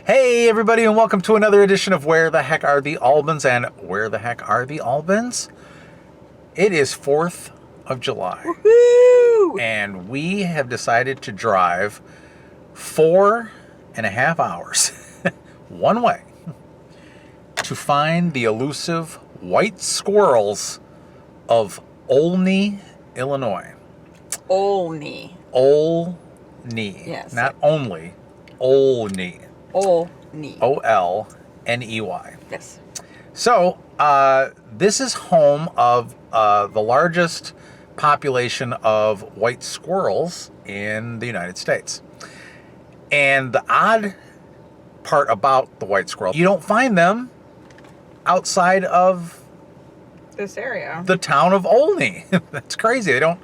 Hey everybody, and welcome to another edition of Where the Heck Are the Albans? And where the heck are the Albans? It is 4th of July. Woohoo! And we have decided to drive 4.5 hours one way to find the elusive white squirrels of Olney, Illinois. Olney. Olney. Yes. Not only. Olney. Olney. Olney. Yes. So, this is home of the largest population of white squirrels in the United States. And the odd part about the white squirrel, you don't find them outside of This area. the town of Olney. That's crazy. They don't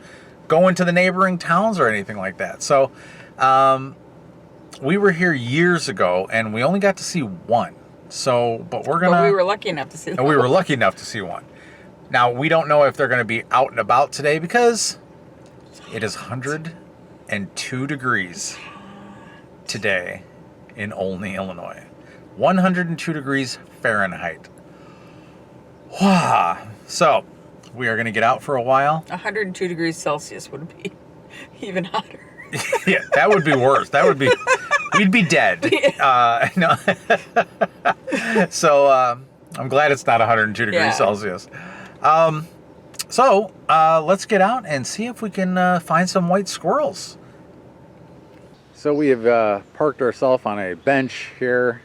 go into the neighboring towns or anything like that. So, we were here years ago, and we only got to see one. So, but we were lucky enough to see them. And we were lucky enough to see one. Now, we don't know if they're going to be out and about today because it is 102 degrees today in Olney, Illinois. 102 degrees Fahrenheit. Wow. So, we are going to get out for a while. 102 degrees Celsius would be even hotter. Yeah, that would be worse. That would be, we'd be dead. No. So, I'm glad it's not 102 degrees Celsius. So, let's get out and see if we can find some white squirrels. So we have parked ourselves on a bench here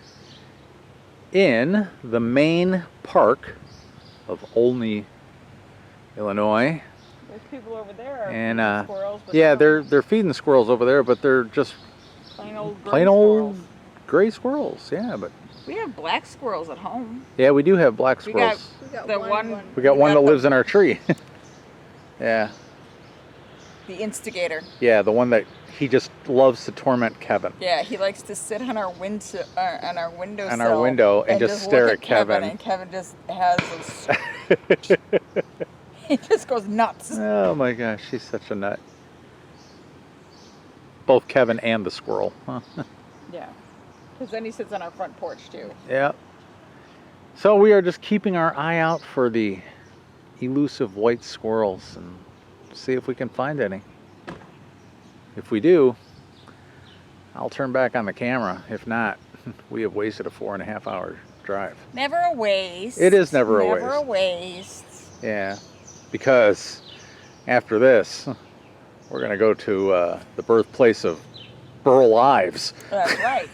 in the main park of Olney, Illinois. There's people over there And feeding squirrels. But yeah, they're feeding the squirrels over there, but they're just plain old gray squirrels. Yeah, but we have black squirrels at home. yeah, we do have black squirrels. We got the one. We got one that lives in our tree. Yeah. The instigator. Yeah, the one that he just loves to torment Kevin. Yeah, he likes to sit on our windowsill. On our window and just stare look at Kevin. And Kevin just has he just goes nuts. Oh my gosh, she's such a nut. Both Kevin and the squirrel. Huh? Yeah, because then he sits on our front porch too. Yeah. So we are just keeping our eye out for the elusive white squirrels and see if we can find any. If we do, I'll turn back on the camera. If not, we have wasted a 4.5 hour drive. Never a waste. It is never a waste. Never a waste. Yeah, because after this, we're going to go to the birthplace of Burl Ives. That's right.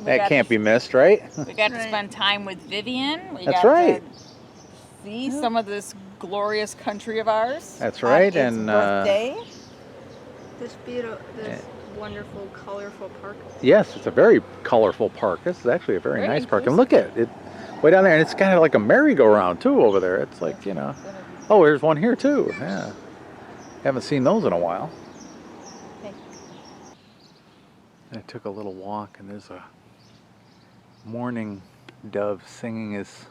That can't be missed, right? We got to spend time with Vivian. That's right. To see some of this glorious country of ours. That's right. On its birthday. This beautiful, wonderful, colorful park. Yes, it's a very colorful park. This is actually a very nice park. And look at it, way down there. And it's kind of like a merry-go-round, too, over there. It's like, you know. Oh, there's one here, too. Yeah. Haven't seen those in a while. Okay. I took a little walk, and there's a mourning dove singing his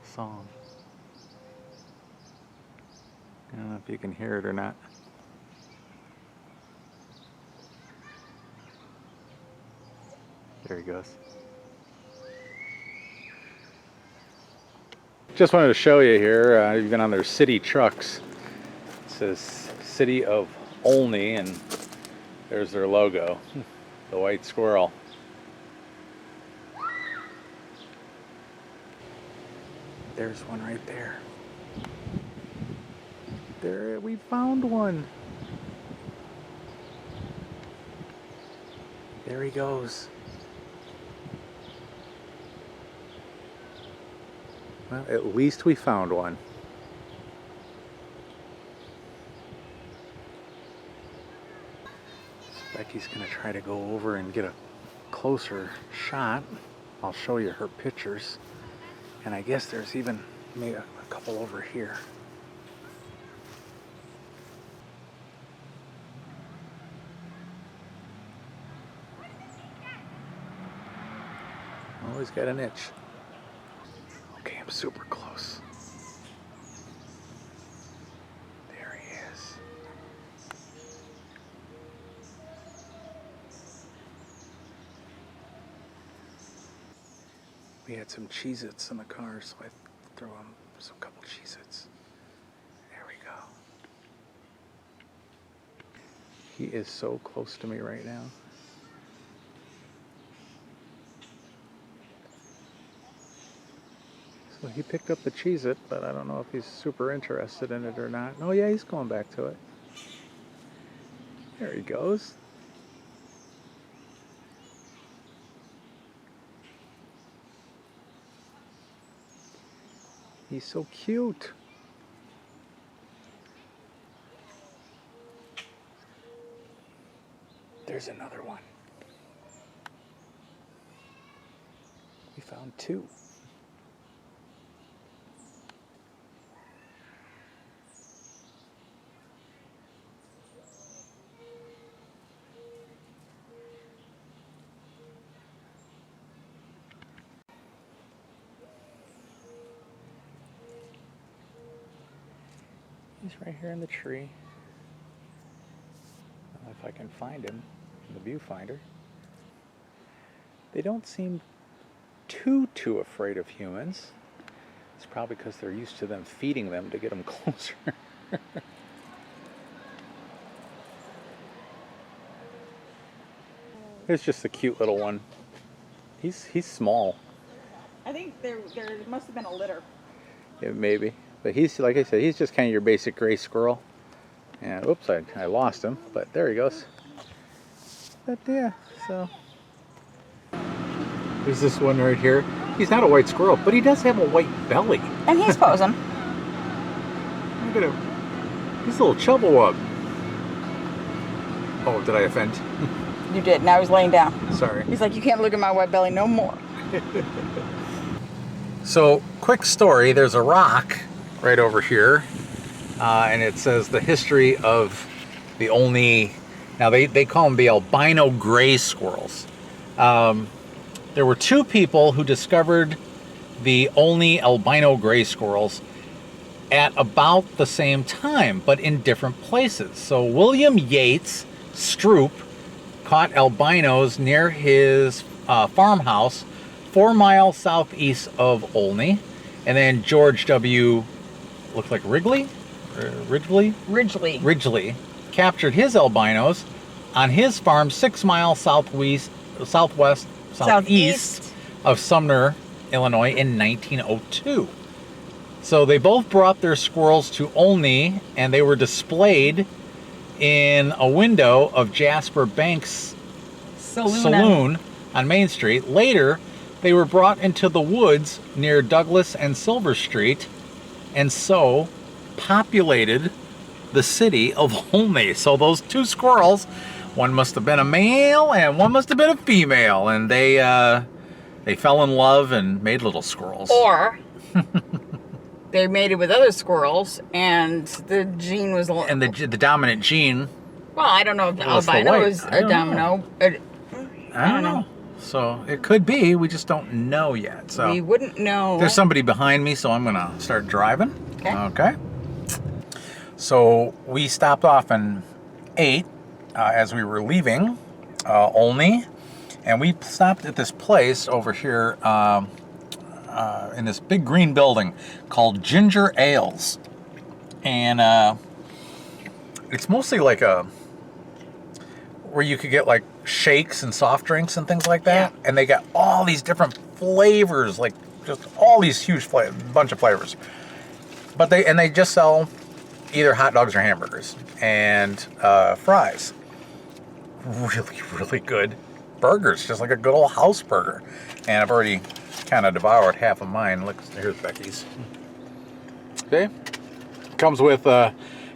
song. I don't know if you can hear it or not. There he goes. Just wanted to show you here, even on their city trucks, it says City of Olney, and there's their logo, the white squirrel. There's one right there. There, we found one. There he goes. Well, at least we found one. Becky's gonna try to go over and get a closer shot. I'll show you her pictures. And I guess there's even maybe a couple over here. Always got an itch. Okay, I'm super close. There he is. We had some Cheez-Its in the car, so I threw him some couple Cheez-Its. There we go. He is so close to me right now. So he picked up the Cheez-It, but I don't know if he's super interested in it or not. Oh yeah, he's going back to it. There he goes. He's so cute. There's another one. We found two. He's right here in the tree. I don't know if I can find him in the viewfinder. They don't seem too afraid of humans. It's probably because they're used to them feeding them to get them closer. It's just a cute little one. He's small. I think there must have been a litter. Yeah, maybe. But he's, like I said, he's just kind of your basic gray squirrel. And oops, I lost him, but there he goes. But yeah, so. There's this one right here. He's not a white squirrel, but he does have a white belly. And he's posing. Look at him. He's a little chubblewub. Oh, did I offend? You did. Now he's laying down. Sorry. He's like, you can't look at my white belly no more. So, quick story. There's a rock right over here, and it says the history of the Olney. Now they call them the albino gray squirrels. There were two people who discovered the Olney albino gray squirrels at about the same time, but in different places. So William Yates Stroop caught albinos near his farmhouse 4 miles southeast of Olney, and then George W. looks like Ridgely captured his albinos on his farm 6 miles southeast of Sumner, Illinois in 1902. So they both brought their squirrels to Olney, and they were displayed in a window of Jasper Banks Saloon on Main Street. Later, they were brought into the woods near Douglas and Silver Street, and so populated the city of Olney. So those two squirrels, one must have been a male and one must have been a female, and they fell in love and made little squirrels. Or they mated with other squirrels, and the gene was... And the dominant gene... Well, I don't know if the albino is a domino. I don't know. So it could be. We just don't know yet. So we wouldn't know. There's somebody behind me, so I'm going to start driving. Okay. So we stopped off and ate as we were leaving Olney. And we stopped at this place over here in this big green building called Ginger Ales. And it's mostly like where you could get like shakes and soft drinks and things like that. Yeah. And they got all these different flavors, like just all these huge bunch of flavors. But they just sell either hot dogs or hamburgers and fries. Really good burgers, just like a good old house burger. And I've already kind of devoured half of mine. Look, here's Becky's. Okay. Comes with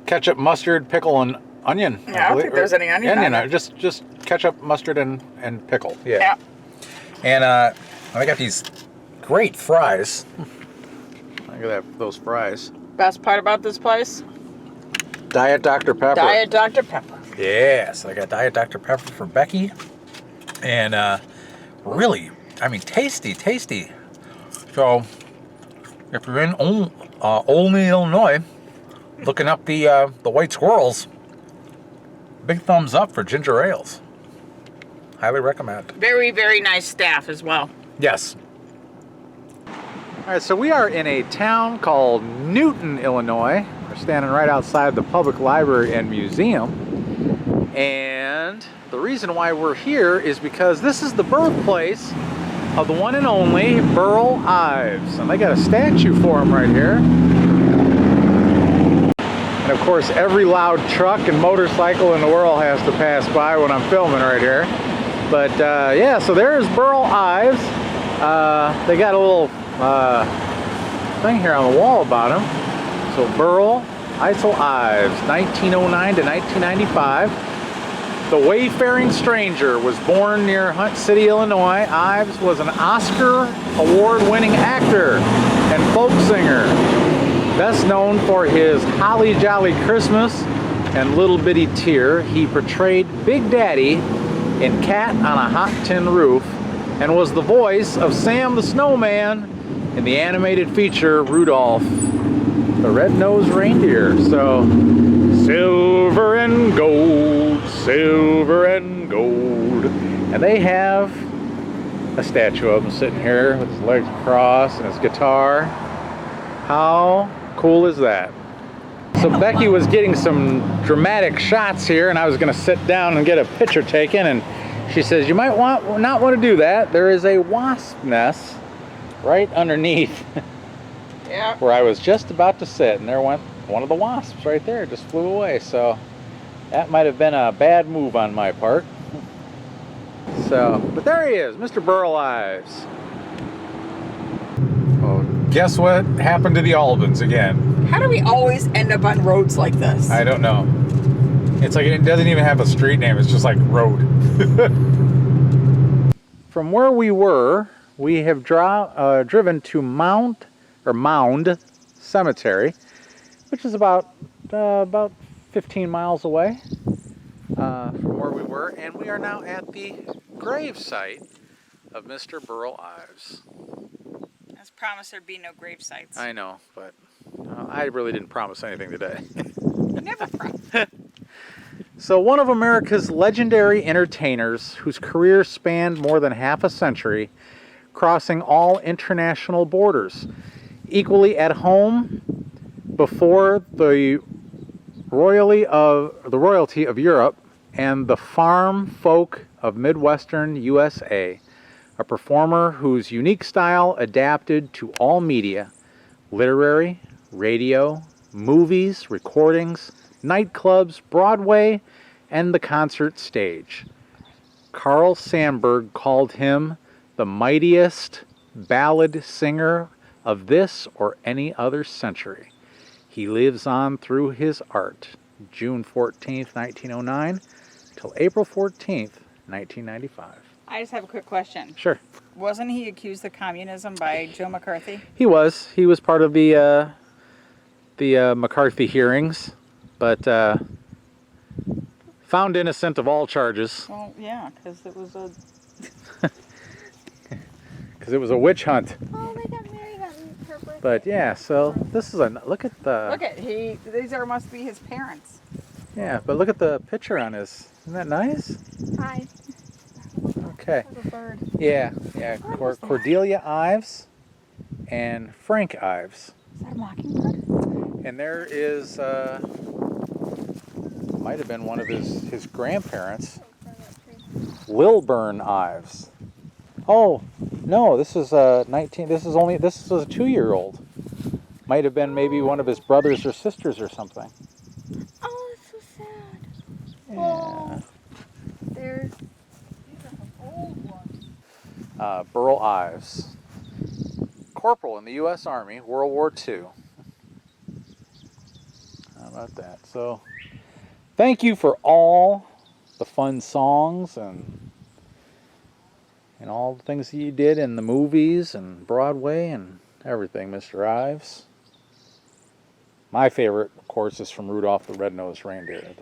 ketchup, mustard, pickle, and onion. Yeah, I don't think there's any onion. Just ketchup, mustard, and pickle. Yeah. And I got these great fries. Look at those fries. Best part about this place? Diet Dr. Pepper. Diet Dr. Pepper. Yes, I got Diet Dr. Pepper for Becky. And really, I mean, tasty. So, if you're in Olney, Illinois, looking up the White Squirrels, big thumbs up for ginger ales. Highly recommend. Very, very nice staff as well. Yes. All right, so we are in a town called Newton, Illinois. We're standing right outside the public library and museum. And the reason why we're here is because this is the birthplace of the one and only Burl Ives. And they got a statue for him right here. And of course, every loud truck and motorcycle in the world has to pass by when I'm filming right here. But yeah, so there's Burl Ives. They got a little thing here on the wall about him. So Burl Ives, 1909 to 1995. The Wayfaring Stranger was born near Hunt City, Illinois. Ives was an Oscar award-winning actor and folk singer, best known for his Holly Jolly Christmas and Little Bitty Tear. He portrayed Big Daddy in Cat on a Hot Tin Roof and was the voice of Sam the Snowman in the animated feature Rudolph the Red-Nosed Reindeer. So, silver and gold, silver and gold. And they have a statue of him sitting here with his legs crossed and his guitar. How cool is that? So Becky was getting some dramatic shots here, and I was going to sit down and get a picture taken, and she says, you might not want to do that. There is a wasp nest right underneath where I was just about to sit, and there went one of the wasps right there, just flew away. So that might have been a bad move on my part. So, but there he is, Mr. Burl Ives. Oh, guess what happened to the Albans again? How do we always end up on roads like this? I don't know. It's like it doesn't even have a street name, it's just like road. From where we were, we have driven to Mound Cemetery, which is about 15 miles away from where we were, and we are now at the grave site of Mr. Burl Ives. As promised, there'd be no grave sites. I know, but I really didn't promise anything today. You never promised. So one of America's legendary entertainers whose career spanned more than half a century, crossing all international borders, equally at home before the royalty of Europe and the farm folk of Midwestern USA, a performer whose unique style adapted to all media, literary, radio, movies, recordings, nightclubs, Broadway, and the concert stage. Carl Sandburg called him the mightiest ballad singer of this or any other century. He lives on through his art, June 14th, 1909, till April 14th, 1995. I just have a quick question. Sure. Wasn't he accused of communism by Joe McCarthy? He was. He was part of the McCarthy hearings, but found innocent of all charges. Well, yeah, because it was a... Because it was a witch hunt. Oh, they got married on her birthday. But yeah, so this is a look at the. Look at must be his parents. Yeah, but look at the picture on his. Isn't that nice? Hi. Okay. That's a bird. Yeah. What is that? Cordelia Ives and Frank Ives. Is that a mockingbird? And there is might have been one of his grandparents, Lilburn Ives. Oh no, this is a 19. This was a 2-year-old. Might have been maybe one of his brothers or sisters or something. Oh, that's so sad. Yeah. Oh, there's. These are some old ones. Burl Ives, corporal in the U.S. Army, World War II. How about that? So, thank you for all the fun songs and all the things that you did in the movies and Broadway and everything, Mr. Ives. My favorite, of course, is from Rudolph the Red-Nosed Reindeer.